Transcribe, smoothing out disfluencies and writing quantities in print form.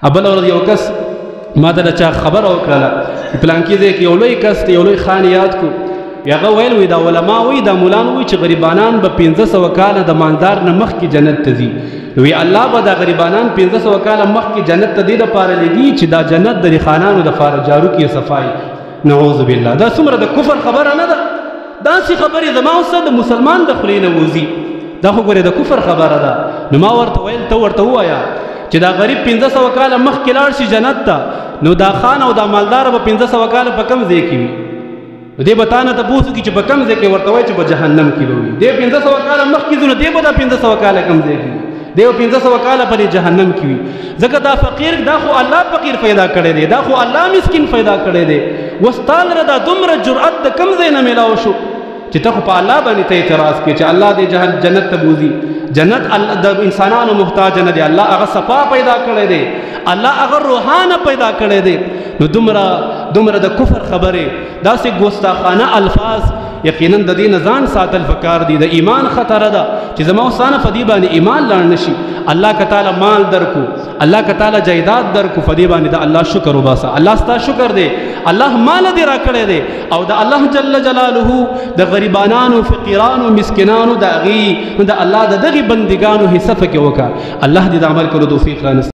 ابل ورځ یو کس ما ته چا خبره وکړه پلان کې دی کې یو لوی کس یو لوی خان یاد کو هغه ویل وی دا علما وی دا مولان وی چې غریبانان به 1500 کاله د مالدار نه مخکې جنت ته ځي وی الله به دا غریبانان 1500 کاله مخکې جنت ته دې لپاره لګي چې دا جنت د خانانو د لپاره جارو کې صفای. نعوذ بالله. دا څومره د کفر خبره نه ده. داسې خبرې زما اوسه د مسلمان د خولې نه وځي. دا خو ګوره د کفر خبره ده. نو ما ورته ویل ته ورته ووایه چې دا غریب 1500 کاله مخکې لاړ شي جنت ته نو دا خان او دا مالدار به 1500 کاله په کم ځای کې وي. دې به تا نه تپوس وکړي چې په کم ځای کې ورته وایي چې په جهنم کې به وي. دې 1500 کاله مخکې ځو نو دې به دا 1500 کاله کم ځای کې وي. دې 1500 کاله په جهنم کې وي. ځکه دا فقیر دا خو الله فقیر پیدا کړی دی. دا خو الله مسکین پیدا کړی دی. وستال را دا دومره جرأت د کم ځای نه میلاو شو چې ته خو په الله باندې ته اعتراض کې چې الله دې جنت ته بوځي. جنت د انسانانو محتاج نه دی. الله هغه صفا پیدا کړی دی. الله هغه روحانه پیدا کړی دی. نو دومره د کفر خبره داسې ګستاخانه الفاظ یقینا د دې نه ځان ساتل پکار دي. د ایمان خطره ده چې زما وسانه فدی باندې ایمان لاړ نشي. الله که تعالی مال درکو الله که تعالی جایداد درکو فدی باندې د الله شکر وباسه. الله ستا شکر دی. الله مال دې را کړی دی او د الله جل جلاله د غریبانانو فقیرانو مسکینانو د الله د دغه بندگانو حصہ فکې وکړه. الله دې د عمل کولو توفیق را